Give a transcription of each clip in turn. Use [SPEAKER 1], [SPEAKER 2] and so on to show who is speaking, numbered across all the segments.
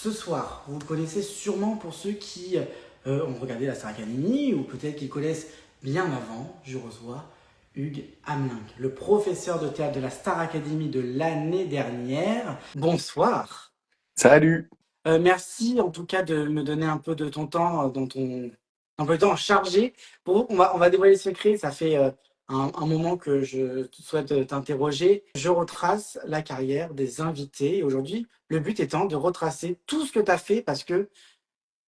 [SPEAKER 1] Ce soir, vous le connaissez sûrement pour ceux qui ont regardé la Star Academy ou peut-être qui connaissent bien avant. Je reçois Hugues Hamelin, le professeur de théâtre de la Star Academy de l'année dernière. Bonsoir.
[SPEAKER 2] Salut.
[SPEAKER 1] Merci en tout cas de me donner un peu de ton temps dans ton un peu de temps chargé. On va dévoiler le secret. Ça fait un moment que je souhaite t'interroger. Je retrace la carrière des invités. Et aujourd'hui, le but étant de retracer tout ce que tu as fait parce que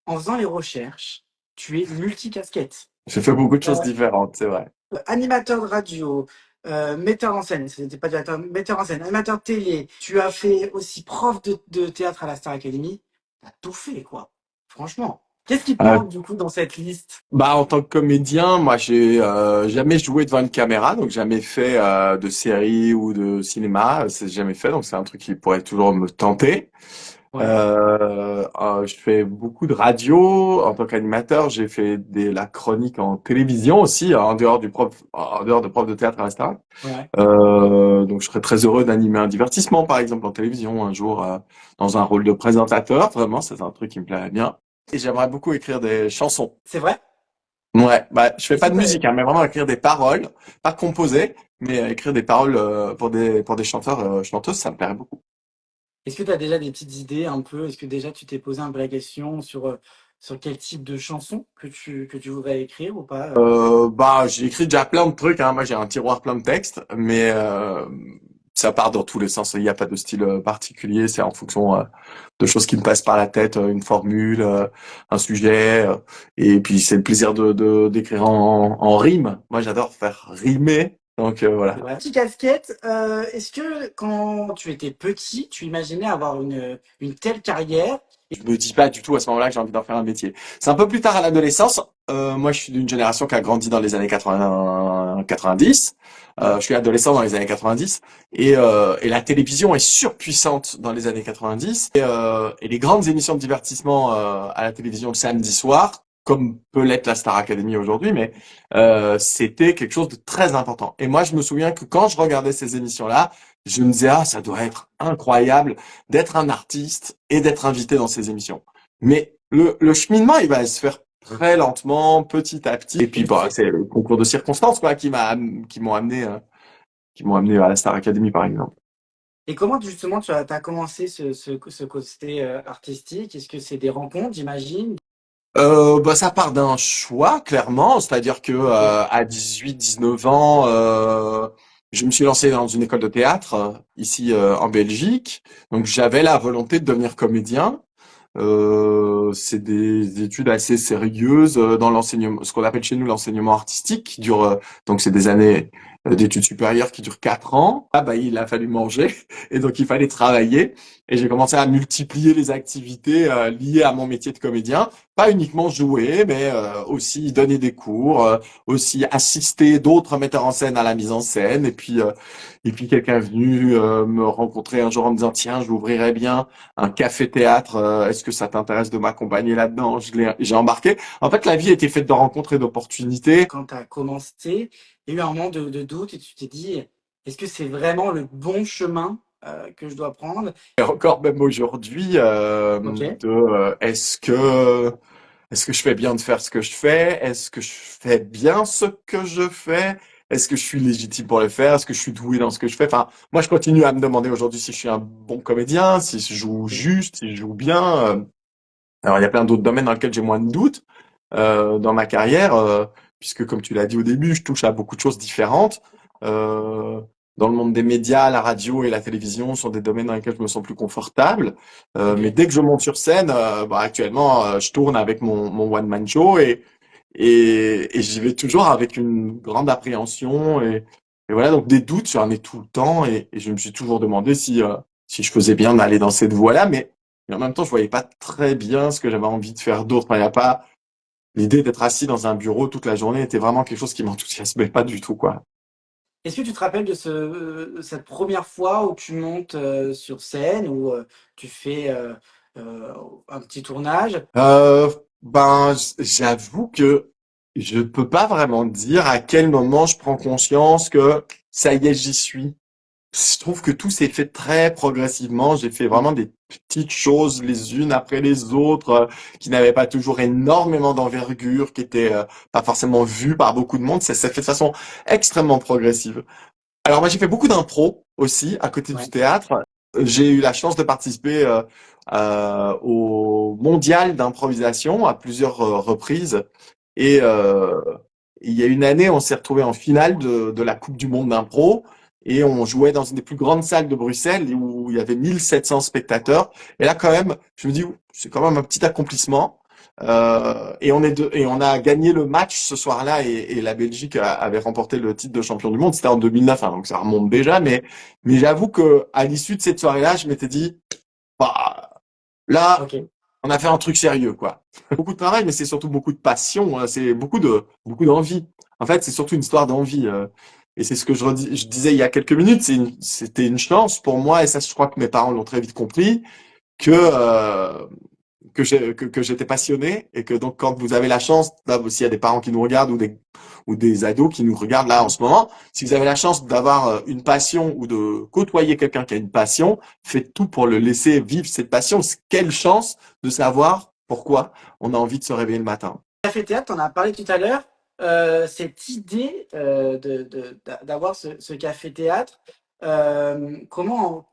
[SPEAKER 1] en faisant les recherches, tu es multicasquette.
[SPEAKER 2] J'ai fait beaucoup de
[SPEAKER 1] Euh,
[SPEAKER 2] choses différentes, c'est vrai.
[SPEAKER 1] Animateur de radio, metteur en scène, c'était pas directeur, metteur en scène, animateur de télé. Tu as fait aussi prof de théâtre à la Star Academy. T'as tout fait, quoi. Franchement. Qu'est-ce qui te
[SPEAKER 2] Euh,
[SPEAKER 1] manque, du coup, dans cette liste?
[SPEAKER 2] En tant que comédien, moi, j'ai jamais joué devant une caméra, donc jamais fait de série ou de cinéma, c'est jamais fait, donc c'est un truc qui pourrait toujours me tenter.
[SPEAKER 1] Ouais.
[SPEAKER 2] Je fais beaucoup de radio en tant qu'animateur. J'ai fait la chronique en télévision aussi, en dehors de prof de théâtre à la Starac.
[SPEAKER 1] Ouais.
[SPEAKER 2] Donc, je serais très heureux d'animer un divertissement, par exemple, en télévision, un jour, dans un rôle de présentateur. Vraiment, c'est un truc qui me plairait bien. Et j'aimerais beaucoup écrire des chansons.
[SPEAKER 1] C'est vrai?
[SPEAKER 2] Ouais, je fais
[SPEAKER 1] Est-ce
[SPEAKER 2] pas
[SPEAKER 1] que
[SPEAKER 2] de musique, hein, mais vraiment écrire des paroles, pas composer, mais écrire des paroles pour des chanteurs, chanteuses, ça me plairait beaucoup.
[SPEAKER 1] est-ce que tu as déjà des petites idées un peu? Est-ce que déjà tu t'es posé un peu la question sur quel type de chanson que tu voudrais écrire ou pas?
[SPEAKER 2] J'ai écrit déjà plein de trucs, hein. Moi, j'ai un tiroir plein de textes, mais ça part dans tous les sens. Il n'y a pas de style particulier. C'est en fonction de choses qui me passent par la tête, une formule, un sujet, et puis c'est le plaisir d'écrire en rime. Moi, j'adore faire rimer. Donc
[SPEAKER 1] C'est
[SPEAKER 2] voilà.
[SPEAKER 1] vrai. Petite casquette, est-ce que quand tu étais petit, tu imaginais avoir une telle carrière?
[SPEAKER 2] Je me dis pas du tout à ce moment-là que j'ai envie d'en faire un métier. C'est un peu plus tard à l'adolescence. Moi, je suis d'une génération qui a grandi dans les années 80, 90.
[SPEAKER 1] Ouais.
[SPEAKER 2] Je suis adolescent dans les années 90 et la télévision est surpuissante dans les années 90 et les grandes émissions de divertissement à la télévision le samedi soir, comme peut l'être la Star Academy aujourd'hui, mais c'était quelque chose de très important. Et moi, je me souviens que quand je regardais ces émissions-là, je me disais ah ça doit être incroyable d'être un artiste et d'être invité dans ces émissions. Mais le cheminement, il va se faire très lentement, petit à petit. Et puis, c'est le concours de circonstances, quoi, qui m'ont amené à la Star Academy, par exemple.
[SPEAKER 1] Et comment justement tu as commencé ce côté artistique? Est-ce que c'est des rencontres, j'imagine?
[SPEAKER 2] Ça part d'un choix, clairement. C'est-à-dire que,
[SPEAKER 1] Ok.
[SPEAKER 2] à 18, 19 ans, je me suis lancé dans une école de théâtre, ici, en Belgique. Donc, j'avais la volonté de devenir comédien. C'est des études assez sérieuses dans l'enseignement, ce qu'on appelle chez nous l'enseignement artistique, qui dure donc c'est des années d'études supérieures qui durent 4 ans. Il a fallu manger et donc il fallait travailler et j'ai commencé à multiplier les activités liées à mon métier de comédien, pas uniquement jouer, mais aussi donner des cours, aussi assister d'autres metteurs en scène à la mise en scène et puis quelqu'un est venu me rencontrer un jour en me disant tiens, j'ouvrirais bien un café-théâtre, est-ce que ça t'intéresse de m'accompagner là-dedans? J'ai embarqué. En fait, la vie était faite de rencontres et d'opportunités.
[SPEAKER 1] Quand tu as commencé, il y a eu un moment de doute et tu t'es dit, est-ce que c'est vraiment le bon chemin que je dois prendre?
[SPEAKER 2] Et encore même aujourd'hui,
[SPEAKER 1] Ok.
[SPEAKER 2] est-ce que je fais bien de faire ce que je fais? Est-ce que je fais bien ce que je fais? Est-ce que je suis légitime pour le faire? Est-ce que je suis doué dans ce que je fais? Enfin, moi, je continue à me demander aujourd'hui si je suis un bon comédien, si je joue
[SPEAKER 1] Ok.
[SPEAKER 2] juste, si je joue bien. Alors, il y a plein d'autres domaines dans lesquels j'ai moins de doutes dans ma carrière, puisque comme tu l'as dit au début, je touche à beaucoup de choses différentes. Euh, Dans le monde des médias, la radio et la télévision sont des domaines dans lesquels je me sens plus confortable. Mais
[SPEAKER 1] Ok.
[SPEAKER 2] dès que je monte sur scène, actuellement, je tourne avec mon one-man show et j'y vais toujours avec une grande appréhension et voilà, donc des doutes, j'en ai tout le temps et je me suis toujours demandé si je faisais bien d'aller dans cette voie-là, mais en même temps, je voyais pas très bien ce que j'avais envie de faire d'autre. Enfin, il y a pas l'idée d'être assis dans un bureau toute la journée était vraiment quelque chose qui m'enthousiasmait pas du tout, quoi.
[SPEAKER 1] Est-ce que tu te rappelles de cette première fois où tu montes sur scène, où tu fais euh, un petit tournage?
[SPEAKER 2] J'avoue que je peux pas vraiment dire à quel moment je prends conscience que ça y est, j'y suis. Je trouve que tout s'est fait très progressivement. J'ai fait vraiment des petites choses les unes après les autres, qui n'avaient pas toujours énormément d'envergure, qui étaient pas forcément vues par beaucoup de monde. Ça s'est fait de façon extrêmement progressive. Alors moi j'ai fait beaucoup d'impro aussi à côté du
[SPEAKER 1] Ouais.
[SPEAKER 2] théâtre. J'ai eu la chance de participer au mondial d'improvisation à plusieurs reprises. Et il y a une année, on s'est retrouvé en finale de la Coupe du Monde d'impro et on jouait dans une des plus grandes salles de Bruxelles où il y avait 1700 spectateurs. Et là, quand même, je me dis, c'est quand même un petit accomplissement. Et on a gagné le match ce soir-là et la Belgique avait remporté le titre de champion du monde. C'était en 2009, hein, donc ça remonte déjà. Mais j'avoue que à l'issue de cette soirée-là, je m'étais dit, bah, là,
[SPEAKER 1] Ok.
[SPEAKER 2] on a fait un truc sérieux, quoi. Beaucoup de travail, mais c'est surtout beaucoup de passion, hein, c'est beaucoup d'envie. En fait, c'est surtout une histoire d'envie. Et c'est ce que je disais il y a quelques minutes. C'était une chance pour moi, et ça, je crois que mes parents l'ont très vite compris, que que j'étais passionné et que donc quand vous avez la chance, là, s'il y a des parents qui nous regardent ou des ados qui nous regardent là en ce moment, si vous avez la chance d'avoir une passion ou de côtoyer quelqu'un qui a une passion, faites tout pour le laisser vivre cette passion. Quelle chance de savoir pourquoi on a envie de se réveiller le matin.
[SPEAKER 1] Café théâtre, on en a parlé tout à l'heure. Cette idée d'avoir ce café théâtre, comment,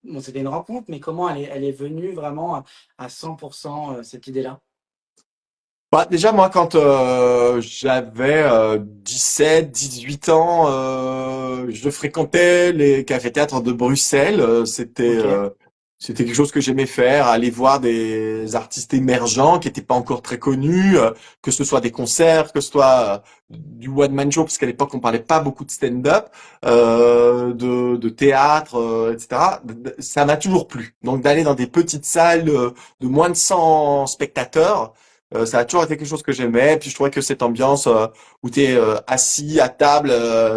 [SPEAKER 1] bon, c'était une rencontre, mais comment elle est venue vraiment à 100% cette idée-là?
[SPEAKER 2] Bah, déjà, moi, quand j'avais 18 ans, je fréquentais les cafés-théâtres de Bruxelles.
[SPEAKER 1] Ok.
[SPEAKER 2] C'était quelque chose que j'aimais faire, aller voir des artistes émergents qui n'étaient pas encore très connus, que ce soit des concerts, que ce soit du one-man show, parce qu'à l'époque, on parlait pas beaucoup de stand-up, de théâtre, etc. Ça m'a toujours plu. Donc, d'aller dans des petites salles de moins de 100 spectateurs, ça a toujours été quelque chose que j'aimais. Puis je trouvais que cette ambiance où tu es assis à table,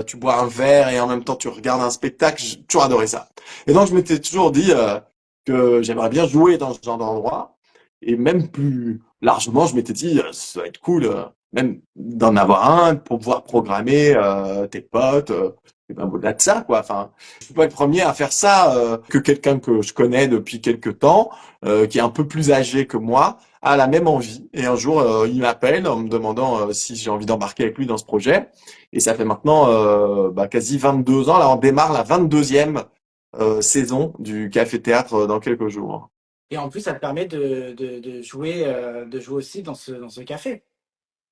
[SPEAKER 2] tu bois un verre et en même temps tu regardes un spectacle, j'ai toujours adoré ça. Et donc je m'étais toujours dit que j'aimerais bien jouer dans ce genre d'endroit. Et même plus largement, je m'étais dit, ça va être cool même d'en avoir un pour pouvoir programmer tes potes. Et ben au-delà de ça, quoi. Enfin, je suis pas le premier à faire ça que quelqu'un que je connais depuis quelques temps, qui est un peu plus âgé que moi a la même envie. Et un jour, il m'appelle en me demandant si j'ai envie d'embarquer avec lui dans ce projet. Et ça fait maintenant quasi 22 ans. Là, on démarre la 22e saison du Café Théâtre dans quelques jours.
[SPEAKER 1] Et en plus, ça te permet de jouer aussi dans ce café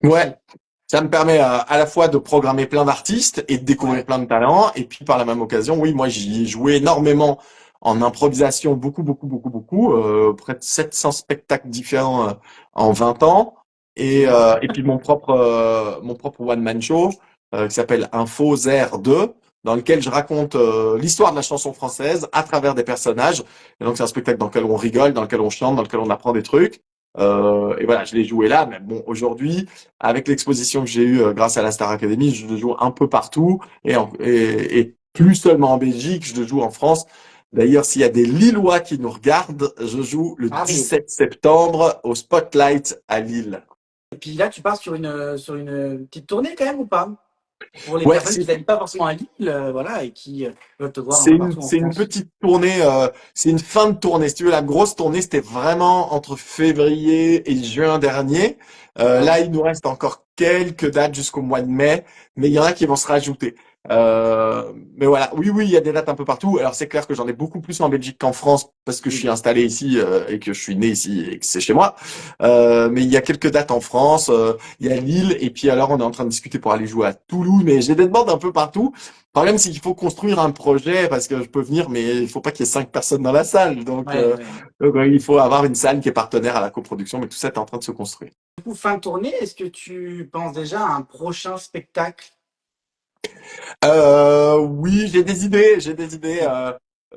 [SPEAKER 2] Ouais,
[SPEAKER 1] aussi.
[SPEAKER 2] ça me permet à la fois de programmer plein d'artistes et de
[SPEAKER 1] Ouais.
[SPEAKER 2] découvrir plein de talents. Et puis par la même occasion, oui, moi j'y ai joué énormément en improvisation, beaucoup, près de 700 spectacles différents en 20 ans. Et puis mon propre one-man show qui s'appelle Info Zer 2, dans lequel je raconte l'histoire de la chanson française à travers des personnages. Et donc c'est un spectacle dans lequel on rigole, dans lequel on chante, dans lequel on apprend des trucs. Et voilà, je l'ai joué là, mais bon, aujourd'hui, avec l'exposition que j'ai eue grâce à la Star Academy, je le joue un peu partout et plus seulement en Belgique, je le joue en France. D'ailleurs, s'il y a des Lillois qui nous regardent, je joue le
[SPEAKER 1] Ah oui.
[SPEAKER 2] 17 septembre au Spotlight à Lille.
[SPEAKER 1] Et puis là, tu pars sur une petite tournée quand même ou pas? Pour les
[SPEAKER 2] Ouais,
[SPEAKER 1] personnes qui n'habitent pas forcément à Lille, voilà, et qui veulent te voir un peu partout en
[SPEAKER 2] c'est une
[SPEAKER 1] France.
[SPEAKER 2] petite tournée, c'est une fin de tournée. Si tu veux, la grosse tournée, c'était vraiment entre février et juin dernier.
[SPEAKER 1] Ouais.
[SPEAKER 2] Là, il nous reste encore quelques dates jusqu'au mois de mai, mais il y en a qui vont se rajouter. Mais voilà, oui, il y a des dates un peu partout. Alors c'est clair que j'en ai beaucoup plus en Belgique qu'en France parce que je suis
[SPEAKER 1] Oui.
[SPEAKER 2] installé ici et que je suis né ici et que c'est chez moi. Mais il y a quelques dates en France, il y a Lille et puis alors on est en train de discuter pour aller jouer à Toulouse. Mais j'ai des demandes un peu partout. Le problème, c'est qu'il faut construire un projet parce que je peux venir, mais il faut pas qu'il y ait 5 personnes dans la salle.
[SPEAKER 1] Ouais, ouais.
[SPEAKER 2] Il faut avoir une salle qui est partenaire à la coproduction, mais tout ça est en train de se construire.
[SPEAKER 1] Du coup, fin de tournée, est-ce que tu penses déjà à un prochain spectacle?
[SPEAKER 2] Oui, j'ai des idées,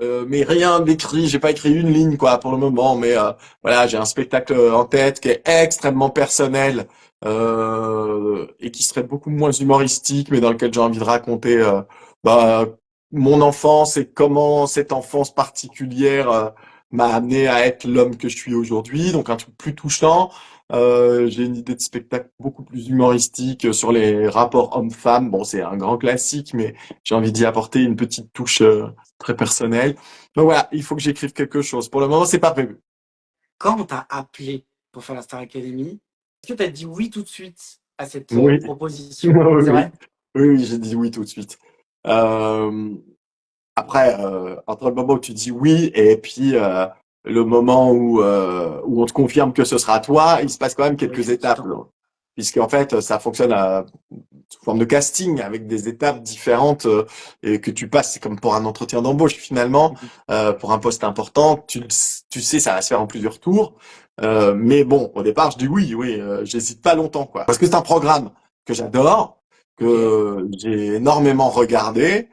[SPEAKER 2] mais rien d'écrit. J'ai pas écrit une ligne, quoi, pour le moment. Mais voilà, j'ai un spectacle en tête qui est extrêmement personnel et qui serait beaucoup moins humoristique, mais dans lequel j'ai envie de raconter bah, mon enfance et comment cette enfance particulière m'a amené à être l'homme que je suis aujourd'hui, donc un truc plus touchant. J'ai une idée de spectacle beaucoup plus humoristique sur les rapports hommes-femmes. Bon, c'est un grand classique, mais j'ai envie d'y apporter une petite touche très personnelle. Donc voilà, il faut que j'écrive quelque chose. Pour le moment, c'est pas prévu.
[SPEAKER 1] Quand on t'a appelé pour faire la Star Academy, est-ce que tu as dit oui tout de suite à cette
[SPEAKER 2] Oui,
[SPEAKER 1] proposition?
[SPEAKER 2] oui,
[SPEAKER 1] C'est
[SPEAKER 2] oui,
[SPEAKER 1] vrai?
[SPEAKER 2] oui, oui, j'ai dit oui tout de suite. Euh, Après, entre le moment où tu dis oui et puis le moment où on te confirme que ce sera toi, il se passe quand même
[SPEAKER 1] Oui, il
[SPEAKER 2] quelques
[SPEAKER 1] faut du
[SPEAKER 2] étapes,
[SPEAKER 1] temps.
[SPEAKER 2] là. Puisqu'en fait, ça fonctionne sous forme de casting avec des étapes différentes et que tu passes. C'est comme pour un entretien d'embauche finalement,
[SPEAKER 1] Mhm.
[SPEAKER 2] pour un poste important. Tu sais, ça va se faire en plusieurs tours. Mais bon, au départ, je dis oui, oui. J'hésite pas longtemps, quoi. Parce que c'est un programme que j'adore,
[SPEAKER 1] Ok.
[SPEAKER 2] que j'ai énormément regardé,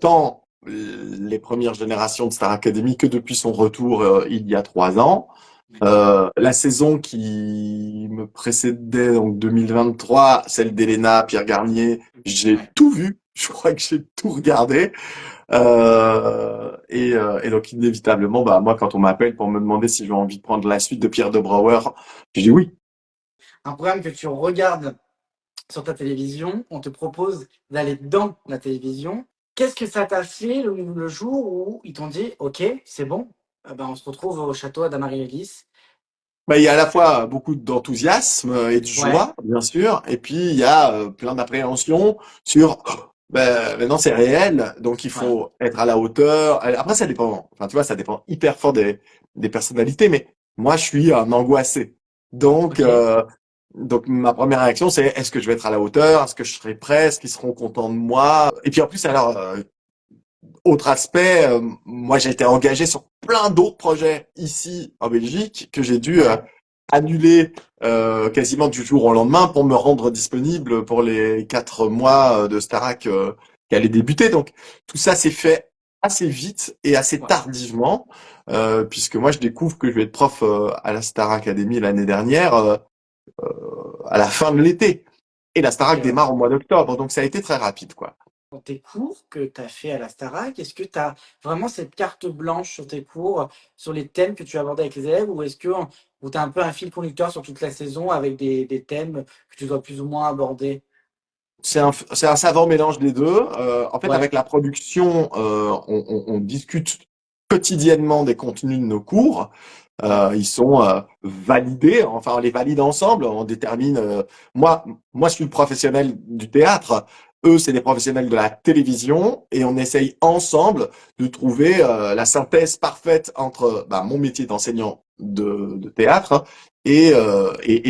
[SPEAKER 2] tant les premières générations de Star Academy que depuis son retour il y a 3 ans.
[SPEAKER 1] D'accord.
[SPEAKER 2] La saison qui me précédait, donc 2023, celle d'Elena, Pierre Garnier, j'ai
[SPEAKER 1] Ouais.
[SPEAKER 2] tout vu. Je crois que j'ai tout regardé. Et donc, inévitablement, bah, moi, quand on m'appelle pour me demander si j'ai envie de prendre la suite de Pierre de Brouwer, je dis oui.
[SPEAKER 1] Un programme que tu regardes sur ta télévision, on te propose d'aller dans la télévision. Qu'est-ce que ça t'a fait le jour où ils t'ont dit, OK, c'est bon, ben, on se retrouve au château d'Amaryllis?
[SPEAKER 2] Bah, il y a à la fois beaucoup d'enthousiasme et de
[SPEAKER 1] Ouais,
[SPEAKER 2] joie, bien sûr, et puis il y a plein d'appréhension sur ben, maintenant c'est réel, donc il
[SPEAKER 1] ouais,
[SPEAKER 2] faut être à la hauteur. Après, ça dépend, enfin tu vois, ça dépend hyper fort des personnalités, mais moi je suis un angoissé. Donc,
[SPEAKER 1] OK.
[SPEAKER 2] donc ma première réaction c'est est-ce que je vais être à la hauteur? Est-ce que je serai prêt? Est-ce qu'ils seront contents de moi? Et puis en plus, alors, autre aspect, moi j'ai été engagé sur plein d'autres projets ici en Belgique que j'ai dû
[SPEAKER 1] Ouais,
[SPEAKER 2] annuler quasiment du jour au lendemain pour me rendre disponible pour les 4 mois de Starac qui allaient débuter. Donc tout ça s'est fait assez vite et assez
[SPEAKER 1] ouais,
[SPEAKER 2] tardivement, puisque moi je découvre que je vais être prof à la Star Academy l'année dernière à la fin de l'été. Et la
[SPEAKER 1] OK,
[SPEAKER 2] Starac
[SPEAKER 1] ouais.
[SPEAKER 2] démarre au mois d'octobre, donc ça a été très rapide, quoi.
[SPEAKER 1] Dans tes cours que tu as fait à la Starac, est-ce que tu as vraiment cette carte blanche sur tes cours, sur les thèmes que tu abordes avec les élèves, ou est-ce que tu as un peu un fil conducteur sur toute la saison avec des thèmes que tu dois plus ou moins aborder?
[SPEAKER 2] C'est un savant mélange des deux. En fait,
[SPEAKER 1] Ouais,
[SPEAKER 2] avec la production, on discute quotidiennement des contenus de nos cours.
[SPEAKER 1] ouais,
[SPEAKER 2] Ils sont validés, enfin on les valide ensemble, on détermine. Moi, moi, je suis le professionnel du théâtre. Eux, c'est des professionnels de la télévision, et on essaye ensemble de trouver la synthèse parfaite entre bah, mon métier d'enseignant de théâtre et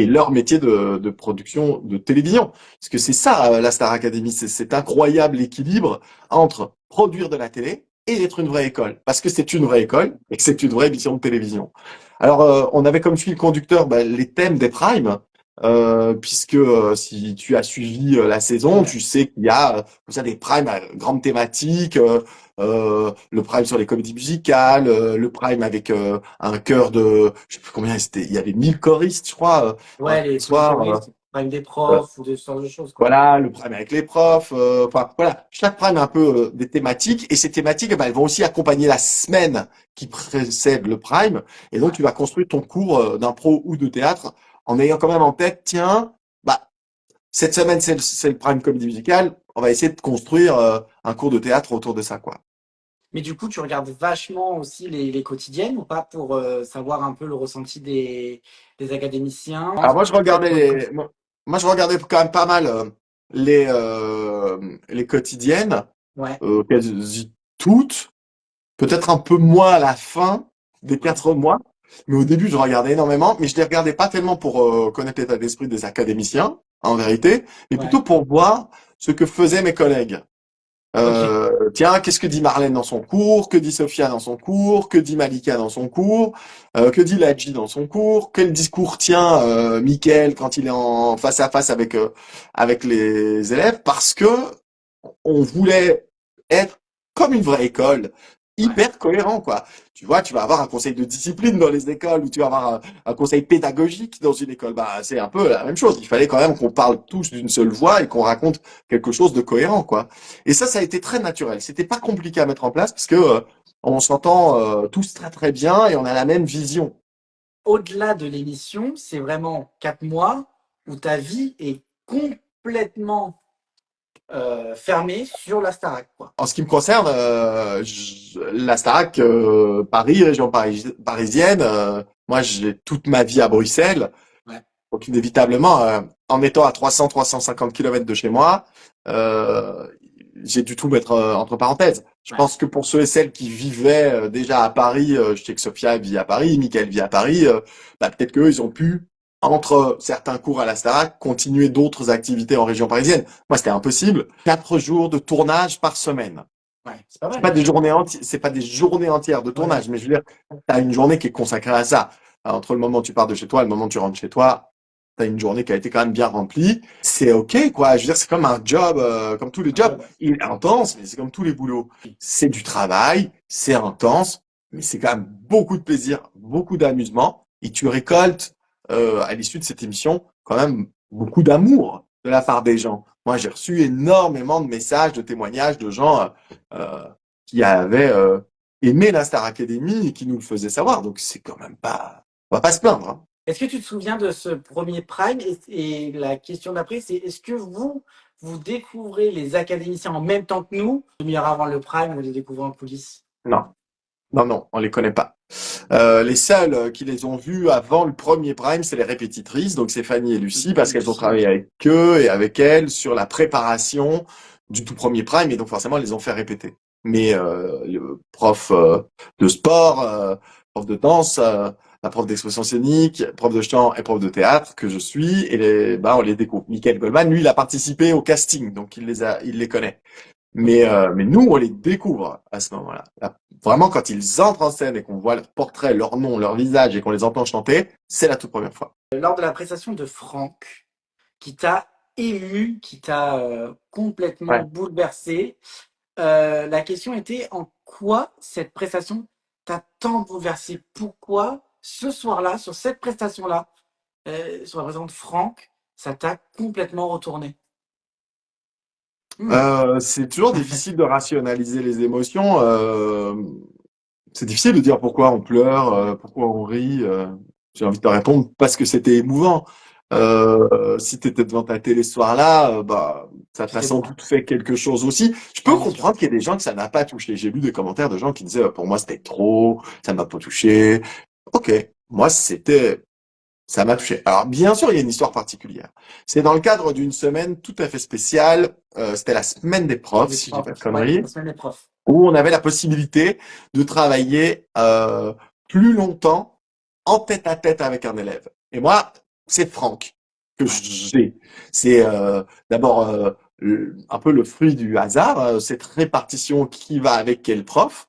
[SPEAKER 2] leur métier de production de télévision. Parce que c'est ça, la Star Academy, c'est cet incroyable équilibre entre produire de la télé et être une vraie école. Parce que c'est une vraie école et que c'est une vraie émission de télévision. Alors, on avait comme fil conducteur bah, les thèmes des primes, puisque si tu as suivi la saison,
[SPEAKER 1] ouais.
[SPEAKER 2] tu sais qu'il y a comme ça des primes à grandes thématiques, le prime sur les comédies musicales, le prime avec un chœur de, je sais plus combien c'était, il y avait 1000 choristes, je crois,
[SPEAKER 1] Ouais, tous les
[SPEAKER 2] soir.
[SPEAKER 1] choristes, prime des
[SPEAKER 2] Euh,
[SPEAKER 1] profs ou de ce genre de choses, quoi.
[SPEAKER 2] voilà, le prime avec les profs, enfin voilà, chaque prime a un peu des thématiques, et ces thématiques, eh ben, elles vont aussi accompagner la semaine qui précède le prime, et donc
[SPEAKER 1] Ouais.
[SPEAKER 2] tu vas construire ton cours d'impro ou de théâtre en ayant quand même en tête, tiens, bah cette semaine c'est le prime comédie musicale, on va essayer de construire un cours de théâtre autour de ça, quoi.
[SPEAKER 1] Mais du coup, tu regardes vachement aussi les quotidiennes ou pas pour savoir un peu le ressenti des académiciens?
[SPEAKER 2] Alors moi je
[SPEAKER 1] Peut-être
[SPEAKER 2] regardais
[SPEAKER 1] pour les coach.
[SPEAKER 2] moi je regardais quand même pas mal les quotidiennes,
[SPEAKER 1] Ouais,
[SPEAKER 2] quasi toutes. Peut-être un peu moins à la fin des
[SPEAKER 1] ouais,
[SPEAKER 2] 4 mois, mais au début, je regardais énormément, mais je les regardais pas tellement pour connaître l'état d'esprit des académiciens, en vérité, mais plutôt
[SPEAKER 1] ouais.
[SPEAKER 2] pour voir ce que faisaient mes collègues.
[SPEAKER 1] Ok.
[SPEAKER 2] Tiens, qu'est-ce que dit Marlène dans son cours? Que dit Sophia dans son cours? Que dit Malika dans son cours? Que dit Ladji dans son cours? Quel discours tient Mickaël quand il est en face à face avec les élèves? Parce que on voulait être comme une vraie école,
[SPEAKER 1] Ouais.
[SPEAKER 2] hyper cohérent, quoi. Tu vois, tu vas avoir un conseil de discipline dans les écoles ou tu vas avoir un conseil pédagogique dans une école. Bah, c'est un peu la même chose. Il fallait quand même qu'on parle tous d'une seule voix et qu'on raconte quelque chose de cohérent, quoi. Et ça a été très naturel. C'était pas compliqué à mettre en place parce que on s'entend tous très très bien et on a la même vision.
[SPEAKER 1] Au-delà de l'émission, c'est vraiment 4 mois où ta vie est complètement fermée sur la Starac, quoi.
[SPEAKER 2] En ce qui me concerne, la Starac, Paris, région parisienne, moi j'ai toute ma vie à Bruxelles,
[SPEAKER 1] Ouais.
[SPEAKER 2] donc inévitablement, en étant à 300-350 km de chez moi, euh, j'ai dû tout mettre entre parenthèses. Je
[SPEAKER 1] Ouais.
[SPEAKER 2] pense que pour ceux et celles qui vivaient déjà à Paris, je sais que Sophia vit à Paris, Mickaël vit à Paris, bah, peut-être qu'eux, ils ont pu, entre certains cours à la Starac, continuer d'autres activités en région parisienne. Moi, c'était impossible. 4 jours de tournage par semaine.
[SPEAKER 1] Ouais. C'est pas
[SPEAKER 2] C'est
[SPEAKER 1] mal,
[SPEAKER 2] pas
[SPEAKER 1] hein.
[SPEAKER 2] des journées entières, c'est pas des journées entières de
[SPEAKER 1] Ouais,
[SPEAKER 2] tournage,
[SPEAKER 1] ouais.
[SPEAKER 2] mais je veux dire, t'as une journée qui est consacrée à ça. Alors, entre le moment où tu pars de chez toi et le moment où tu rentres chez toi, t'as une journée qui a été quand même bien remplie. C'est ok, quoi. Je veux dire, c'est comme un job, comme tous les
[SPEAKER 1] Un
[SPEAKER 2] jobs.
[SPEAKER 1] job.
[SPEAKER 2] Il est intense, mais c'est comme tous les boulots. C'est du travail, c'est intense, mais c'est quand même beaucoup de plaisir, beaucoup d'amusement. Et tu récoltes, à l'issue de cette émission, quand même beaucoup d'amour de la part des gens. Moi, j'ai reçu énormément de messages, de témoignages de gens qui avaient aimé la Star Academy et qui nous le faisaient savoir. Donc c'est quand même pas, on va pas se plaindre, hein.
[SPEAKER 1] Est-ce que tu te souviens de ce premier Prime et la question d'après, c'est est-ce que vous découvrez les académiciens en même temps que nous, une demi-heure avant le Prime, vous les découvrez en coulisses?
[SPEAKER 2] Non, non, non, on les connaît pas. Les seuls qui les ont vus avant le premier Prime, c'est les répétitrices, donc c'est Fanny et Lucie, parce qu'elles ont
[SPEAKER 1] Lucie,
[SPEAKER 2] travaillé
[SPEAKER 1] ouais.
[SPEAKER 2] avec eux et avec elles sur la préparation du tout premier Prime, et donc forcément, elles les ont fait répéter. Mais le prof de sport, prof de danse, la prof d'expression scénique, prof de chant et prof de théâtre que je suis, et bah, on les découvre. Michael Goldman, lui, il a participé au casting, donc il les connaît.
[SPEAKER 1] Ok.
[SPEAKER 2] Mais nous, on les découvre à ce moment-là. Là, vraiment, quand ils entrent en scène et qu'on voit leur portrait, leur nom, leur visage et qu'on les entend chanter, c'est la toute première fois.
[SPEAKER 1] Lors de la prestation de Franck, qui t'a ému, qui t'a complètement
[SPEAKER 2] Ouais.
[SPEAKER 1] bouleversé, la question était en quoi cette prestation t'a tant bouleversé? Pourquoi ce soir-là, sur cette prestation-là, sur la présentation de Franck, ça t'a complètement retourné? Hmm.
[SPEAKER 2] C'est toujours difficile de rationaliser les émotions. C'est difficile de dire pourquoi on pleure, pourquoi on rit. J'ai envie de te répondre parce que c'était émouvant. Si tu étais devant ta télé ce soir-là, bah, ça t'a
[SPEAKER 1] C'était
[SPEAKER 2] sans
[SPEAKER 1] beau, hein.
[SPEAKER 2] doute fait quelque chose aussi. Je peux
[SPEAKER 1] Ouais, bien sûr.
[SPEAKER 2] comprendre qu'il y ait des gens que ça n'a pas touché. J'ai lu des commentaires de gens qui disaient, pour moi, c'était trop, ça m'a pas touché. Ok, moi, ça m'a touché. Alors, bien sûr, il y a une histoire particulière. C'est dans le cadre d'une semaine tout à fait spéciale. C'était la semaine des profs,
[SPEAKER 1] Les
[SPEAKER 2] si je dis pas de
[SPEAKER 1] profs. Ouais,
[SPEAKER 2] conneries,
[SPEAKER 1] la semaine des profs.
[SPEAKER 2] où on avait la possibilité de travailler plus longtemps en tête à tête avec un élève. Et moi, c'est Franck que
[SPEAKER 1] Ouais.
[SPEAKER 2] j'ai. C'est d'abord un peu le fruit du hasard, cette répartition qui va avec quel prof.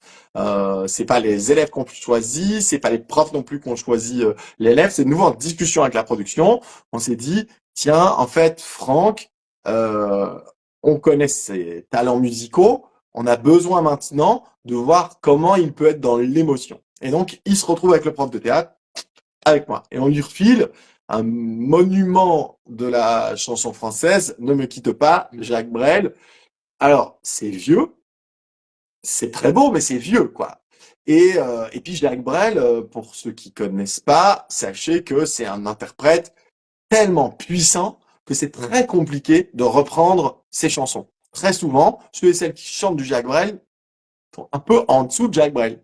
[SPEAKER 2] C'est pas les élèves qu'on choisit, c'est pas les profs non plus qu'on choisit l'élève. C'est de nouveau en discussion avec la production. On s'est dit, tiens, en fait, Franck, euh, on connaît ses talents musicaux. On a besoin maintenant de voir comment il peut être dans l'émotion. Et donc, il se retrouve avec le prof de théâtre, avec moi. Et on lui refile un monument de la chanson française, Ne me quitte pas, Jacques Brel. Alors, c'est vieux, c'est très beau, mais c'est vieux, quoi. Et puis Jacques Brel, pour ceux qui connaissent pas, sachez que c'est un interprète tellement puissant que c'est très compliqué de reprendre ses chansons. Très souvent, ceux et celles qui chantent du Jacques Brel sont un peu en dessous de Jacques Brel.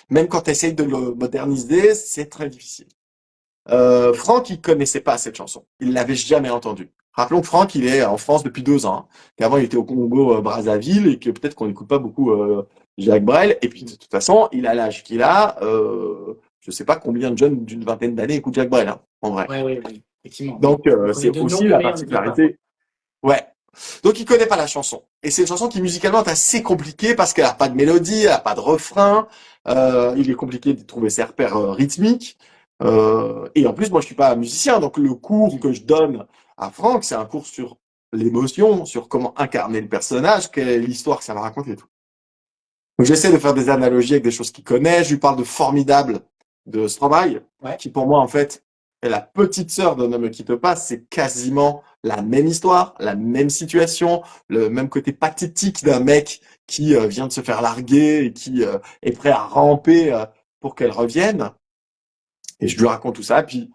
[SPEAKER 2] Même quand tu essayes de le moderniser, c'est très difficile. Franck, il connaissait pas cette chanson. Il l'avait jamais entendue. Rappelons que Franck, il est en France depuis 2 ans, hein, qu'avant il était au Congo Brazzaville et que peut-être qu'on n'écoute pas beaucoup Jacques Brel. Et puis de toute façon, il a l'âge qu'il a. Je sais pas combien de jeunes d'une vingtaine d'années écoutent Jacques Brel, hein, en vrai.
[SPEAKER 1] Ouais, ouais, ouais, effectivement.
[SPEAKER 2] Donc
[SPEAKER 1] On connaît
[SPEAKER 2] c'est
[SPEAKER 1] de
[SPEAKER 2] aussi
[SPEAKER 1] nom,
[SPEAKER 2] la
[SPEAKER 1] mais on n'écoute pas.
[SPEAKER 2] particularité. Ouais. Donc il connaît pas la chanson. Et c'est une chanson qui musicalement est assez compliquée parce qu'elle a pas de mélodie, elle a pas de refrain. Il est compliqué de trouver ses repères rythmiques. Et en plus, moi je suis pas musicien, donc le cours que je donne à Franck, c'est un cours sur l'émotion, sur comment incarner le personnage, quelle est l'histoire que ça va raconter et tout. Donc j'essaie de faire des analogies avec des choses qu'il connaît. Je lui parle de Formidable de Stromae,
[SPEAKER 1] Ouais.
[SPEAKER 2] qui pour moi en fait est la petite sœur de Ne me quitte pas. C'est quasiment la même histoire, la même situation, le même côté pathétique d'un mec qui vient de se faire larguer et qui est prêt à ramper pour qu'elle revienne. Et je lui raconte tout ça. Puis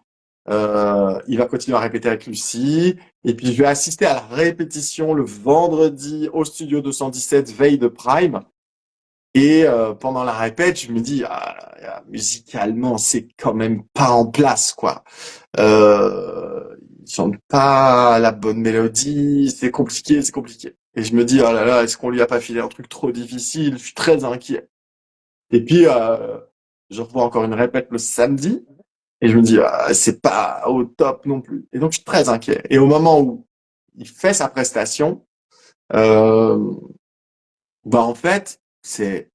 [SPEAKER 2] il va continuer à répéter avec Lucie. Et puis je vais assister à la répétition le vendredi au studio 217, veille de Prime. Et pendant la répète, je me dis, musicalement, c'est quand même pas en place, quoi. Ils chantent pas la bonne mélodie, c'est compliqué, c'est compliqué. Et je me dis, oh là là, est-ce qu'on lui a pas filé un truc trop difficile? Je suis très inquiet. Et puis, je revois encore une répète le samedi, et je me dis, c'est pas au top non plus. Et donc, je suis très inquiet. Et au moment où il fait sa prestation, euh, bah en fait, c'est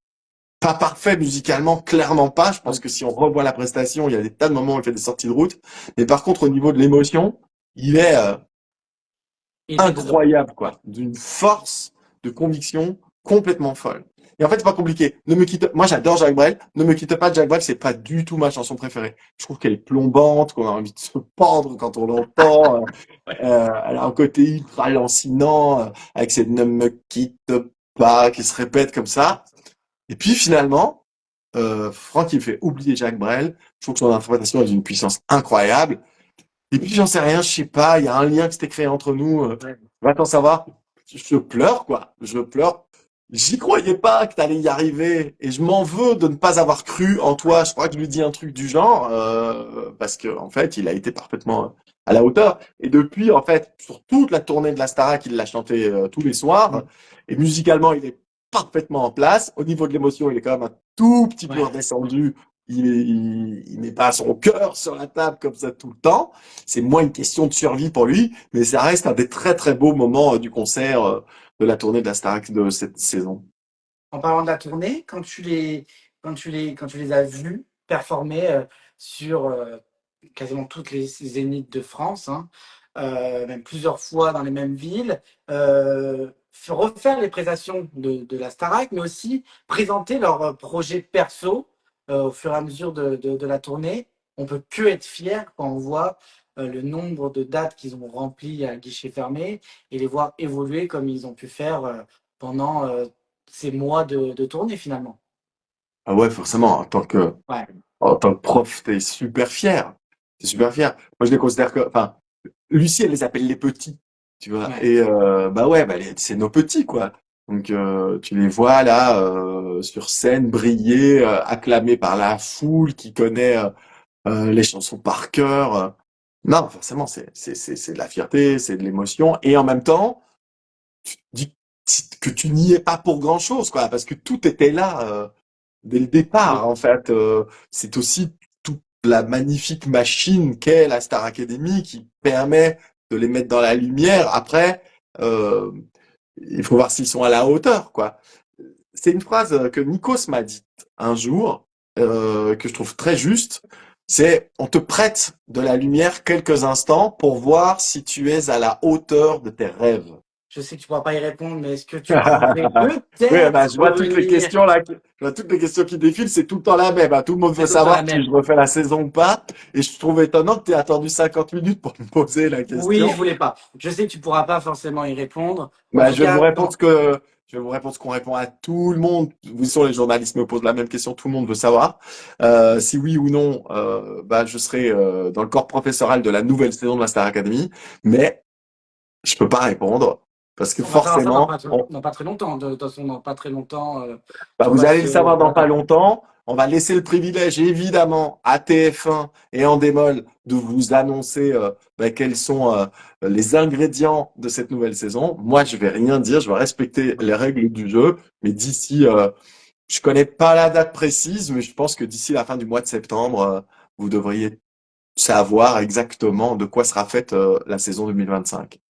[SPEAKER 2] pas parfait musicalement, clairement pas. Je pense que si on revoit la prestation, il y a des tas de moments où il fait des sorties de route. Mais par contre, au niveau de l'émotion, il est
[SPEAKER 1] Il est dedans.
[SPEAKER 2] incroyable,
[SPEAKER 1] Ouais.
[SPEAKER 2] quoi. D'une force de conviction complètement folle. Et en fait, c'est pas compliqué. Ne me quitte. Moi, j'adore Jacques Brel. Ne me quitte pas, Jacques Brel, c'est pas du tout ma chanson préférée. Je trouve qu'elle est plombante, qu'on a envie de se pendre quand on l'entend.
[SPEAKER 1] Ouais.
[SPEAKER 2] Elle a un côté ultra lancinant, avec ses ne me quitte pas qui se répètent comme ça. Et puis finalement, Franck, il me fait oublier Jacques Brel. Je trouve que son interprétation est d'une puissance incroyable. Et puis j'en sais rien, je sais pas, il y a un lien qui s'était créé entre nous.
[SPEAKER 1] Ouais.
[SPEAKER 2] Va t'en savoir. Je pleure, quoi. Je pleure. J'y croyais pas que t'allais y arriver. Et je m'en veux de ne pas avoir cru en toi. Je crois que je lui dis un truc du genre, parce que en fait, il a été parfaitement à la hauteur. Et depuis, en fait, sur toute la tournée de la Starac, il l'a chanté tous les soirs.
[SPEAKER 1] Mm.
[SPEAKER 2] Et musicalement, il est parfaitement en place. Au niveau de l'émotion, il est quand même un tout petit peu
[SPEAKER 1] Ouais.
[SPEAKER 2] redescendu. Il met pas son cœur sur la table comme ça tout le temps. C'est moins une question de survie pour lui, mais ça reste un des très très beaux moments du concert de la tournée de la Starac de cette saison.
[SPEAKER 1] En parlant de la tournée, quand tu les as vus performer sur quasiment toutes les zéniths de France, hein, même plusieurs fois dans les mêmes villes, refaire les prestations de la Starac, mais aussi présenter leurs projets perso au fur et à mesure de la tournée. On peut que être fier quand on voit le nombre de dates qu'ils ont remplies à guichet fermé et les voir évoluer comme ils ont pu faire pendant ces mois de tournée finalement.
[SPEAKER 2] Ah ouais, forcément,
[SPEAKER 1] Ouais,
[SPEAKER 2] en tant que prof, t'es super fier. T'es super fier. Moi, je les considère que, enfin, Lucie, elle les appelle les petits, tu vois.
[SPEAKER 1] ouais.
[SPEAKER 2] Et bah ouais, bah c'est nos petits, quoi. Donc tu les vois là sur scène briller, acclamés par la foule qui connaît les chansons par cœur. Non, forcément, c'est de la fierté, c'est de l'émotion, et en même temps, tu te dis que tu n'y es pas pour grand-chose, quoi, parce que tout était là dès le départ.
[SPEAKER 1] Oui.
[SPEAKER 2] En fait, c'est aussi toute la magnifique machine qu'est la Star Academy qui permet de les mettre dans la lumière. Après, euh, il faut voir s'ils sont à la hauteur, quoi. C'est une phrase que Nikos m'a dite un jour, que je trouve très juste. C'est, on te prête de la lumière quelques instants pour voir si tu es à la hauteur de tes rêves.
[SPEAKER 1] Je sais que tu ne pourras pas y répondre, mais est-ce que tu pourrais
[SPEAKER 2] Oui, bah,
[SPEAKER 1] peut-être
[SPEAKER 2] je vois toutes les
[SPEAKER 1] revenir?
[SPEAKER 2] questions là, je vois toutes les questions qui défilent, c'est tout le temps la même, hein. Tout le monde
[SPEAKER 1] C'est
[SPEAKER 2] veut
[SPEAKER 1] tout le temps la
[SPEAKER 2] savoir si
[SPEAKER 1] même.
[SPEAKER 2] je refais la saison ou pas. Et je trouve étonnant que tu aies attendu 50 minutes pour me poser la
[SPEAKER 1] Oui, je
[SPEAKER 2] question.
[SPEAKER 1] voulais pas. Je sais que tu pourras pas forcément y répondre. En
[SPEAKER 2] Bah,
[SPEAKER 1] tout cas,
[SPEAKER 2] je vais vous répondre ce qu'on répond à tout le monde. Vous sont les journalistes me posent la même question, tout le monde veut savoir. Si oui ou non, bah, je serai dans le corps professoral de la nouvelle saison de la Star Academy. Mais je peux pas répondre parce que
[SPEAKER 1] on va savoir ça
[SPEAKER 2] forcément,
[SPEAKER 1] dans pas très longtemps. De toute façon, dans pas très longtemps,
[SPEAKER 2] bah,
[SPEAKER 1] tout
[SPEAKER 2] vous
[SPEAKER 1] va
[SPEAKER 2] allez le
[SPEAKER 1] se.
[SPEAKER 2] savoir dans pas
[SPEAKER 1] Voilà.
[SPEAKER 2] longtemps. On va laisser le privilège, évidemment, à TF1 et en démol de vous annoncer bah, quels sont les ingrédients de cette nouvelle saison. Moi, je vais rien dire, je vais respecter les règles du jeu. Mais d'ici, je connais pas la date précise, mais je pense que d'ici la fin du mois de septembre, vous devriez savoir exactement de quoi sera faite la saison 2025.